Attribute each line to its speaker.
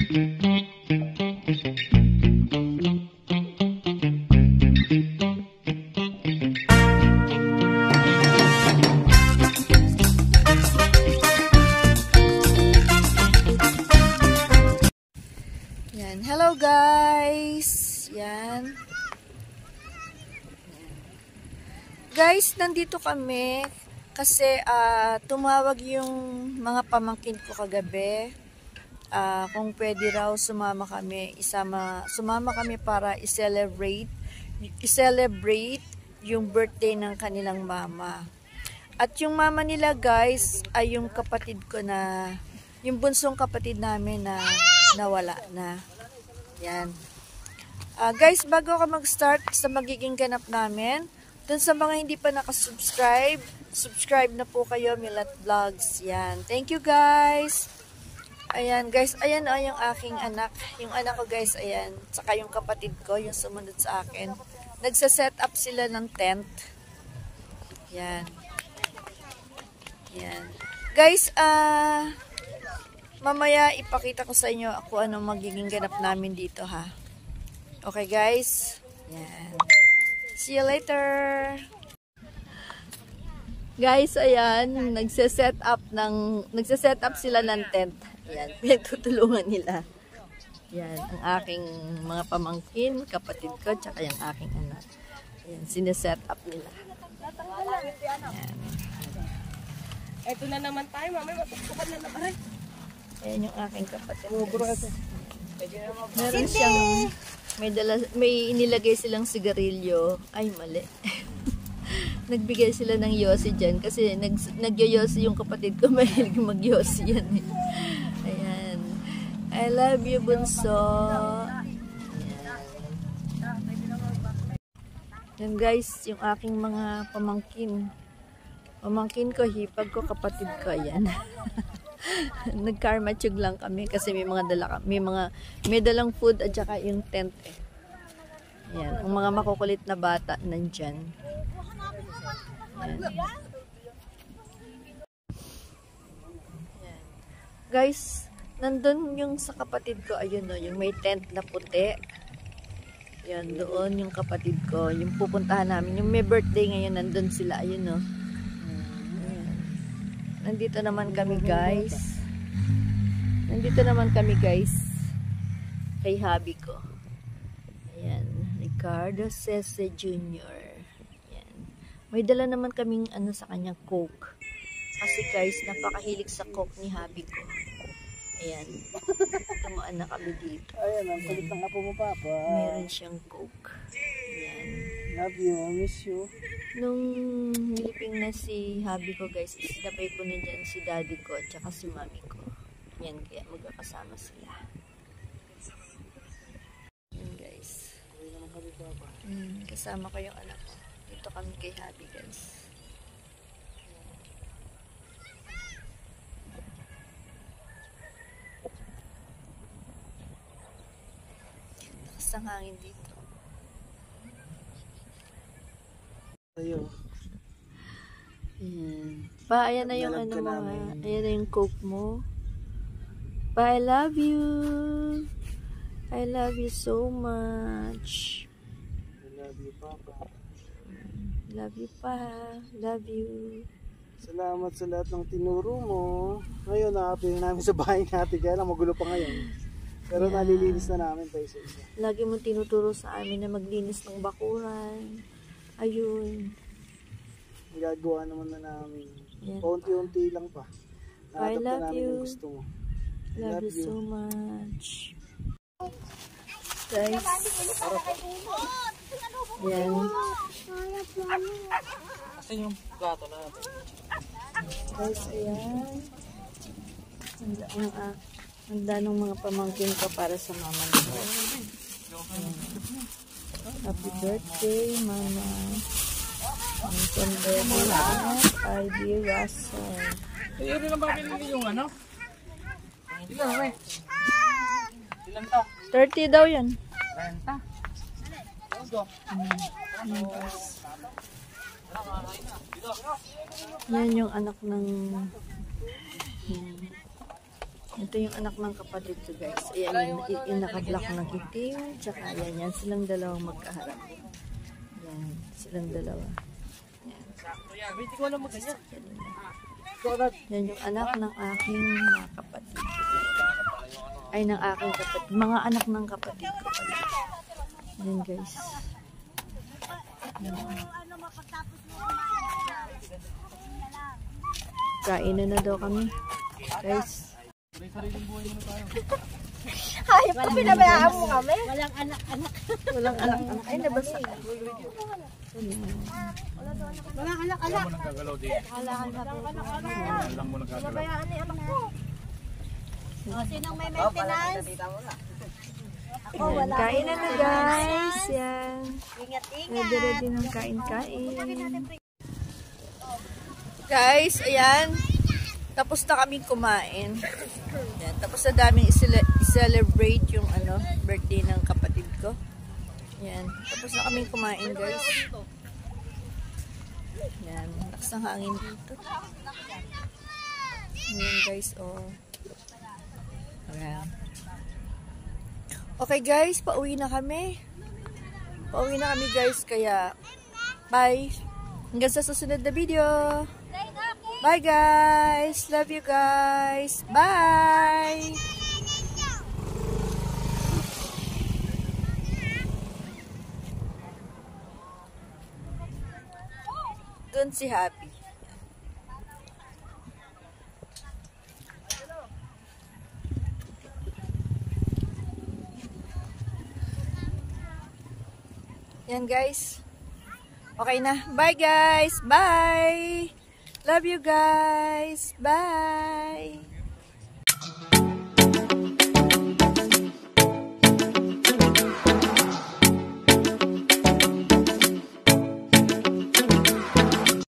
Speaker 1: Yan. Hello guys! Yan. Guys, nandito kami kasi tumawag yung mga pamangkin ko kagabi. Kung pwede raw sumama kami para i-celebrate yung birthday ng kanilang mama. At yung mama nila guys ay yung kapatid ko yung bunsong kapatid namin na nawala na. Yan. Guys, bago ako mag-start sa magiging ganap namin, dun sa mga hindi pa nakasubscribe, subscribe na po kayo, Milat Vlogs. Yan. Thank you guys. Ayan guys, ayan yung aking anak. Yung anak ko guys, ayan. Saka yung kapatid ko, yung sumunod sa akin. Nagsa-set up sila ng tent. Yan. Yan. Guys, mamaya ipakita ko sa inyo kung ano magiging ganap namin dito ha. Okay guys? Yan. See you later! Guys, ayan, nagse-set up sila ng tent. Ayan, pinagtutulungan nila. Yan, ang aking mga pamangkin, kapatid ko, tsaka yung aking anak. Ayan, sineset up nila. Ayan.
Speaker 2: Ito na naman tayo, mami, matutukan na naman.
Speaker 1: Ayan yung aking kapatid. Meron siyang, may inilagay silang sigarilyo. Ay, mali. Nagbigay sila ng yosi dyan kasi nagyoyosi yung kapatid ko. Mahilig magyosi yan eh. Ayan. I love you, bunso. Yan guys, yung aking mga pamangkin. Pamangkin ko, hipag ko, kapatid ko. Ayan. Nagkarmatsug lang kami kasi may dalang food at saka yung tent eh. Ayan, ang mga makukulit na bata nandyan. Ayan. Ayan. Guys, nandun yung sa kapatid ko, ayun o, yung may tent na puti. Ayan, doon yung kapatid ko, yung pupuntahan namin, yung may birthday ngayon, nandun sila, ayun o. Nandito naman kami guys. Kay hubby ko. Ayan. Ricardo Cese Jr. Ayan. May dala naman kaming sa kanyang Coke. Kasi guys, napakahilig sa Coke ni hubby ko. Ayan. Tumaan na kami dito.
Speaker 3: Ayan, ang kulit ng apo mo, Papa.
Speaker 1: Meron siyang Coke. Ayan.
Speaker 3: Love you, miss you.
Speaker 1: Nung niliping na si hubby ko guys, isinabay ko na dyan si daddy ko at saka si mami ko. Yan, kaya magkakasama sila. Yan guys. Kasama ko yung anak ko. Dito kami kay hubby guys. Lakas ang hangin dito.
Speaker 3: Ayo.
Speaker 1: Ayan. Pa, ayan na yung ano mo ha. Ayan na yung Coke mo. Pa, I love you. I love you so much.
Speaker 3: I love you, Papa.
Speaker 1: Love you pa. Love you.
Speaker 3: Salamat sa lahat ng tinuro mo. Ngayon, nakapiling namin sa bahay natin. Kaya lang, magulo pa ngayon. Pero yeah, nalilinis na namin pa isa-isa.
Speaker 1: Lagi mo tinuturo sa amin na maglinis ng bakuran. Ayun.
Speaker 3: Gagawa naman na namin.
Speaker 1: Yeah.
Speaker 3: Paunti-unti lang pa.
Speaker 1: I love you.
Speaker 3: Yung gusto mo.
Speaker 1: Love you so much. Guys. Yan.
Speaker 3: Kasi yung plato natin.
Speaker 1: Guys, ayan. Handa ng mga pamangkin ko para sa mama nito. Happy birthday, Mama. Ang sandali at ID Russell.
Speaker 3: Ayun lang ba pinili yung ano? Ilan Ilan to?
Speaker 1: 30 daw yan.
Speaker 3: 30.
Speaker 1: Yan yung anak ng Ito yung anak ng kapatid ko, guys. Ayan, yung naka-black ng itim. Tsaka yan, silang dalawang magkaharap. Yan, silang dalawa. Yan.
Speaker 2: Hindi ko alam mo ganyan.
Speaker 1: Yan yung anak ng aking mga kapatid. Ay, ng aking kapatid. Mga anak ng kapatid ko pala. Yan, guys. Yan. Kainan na daw kami. Guys.
Speaker 2: Hayop ko, pinabayaan mo kami. Walang anak-anak.
Speaker 1: Walang anak-anak. Ay, nabasa.
Speaker 2: Walang anak-anak. Pinabayaan ni anak ko. Sinong may maintenance? Ako, wala.
Speaker 1: Kain na guys. Yan.
Speaker 2: Ingat-ingat.
Speaker 1: Ready ng kain-kain. Guys, ayan. Tapos na kaming kumain. Yan. Tapos na daming i-celebrate yung birthday ng kapatid ko. Yan. Tapos na kaming kumain, guys. Yan. Lakas ng hangin dito. Yan, guys. Oh. Ayan. Okay, guys. Pauwi na kami. Pauwi na kami, guys. Kaya, bye. Hanggang sa susunod na video. Bye, guys. Love you, guys. Bye. Doon si Happy. Yan, guys. Okay na. Bye, guys. Bye. Love you guys. Bye.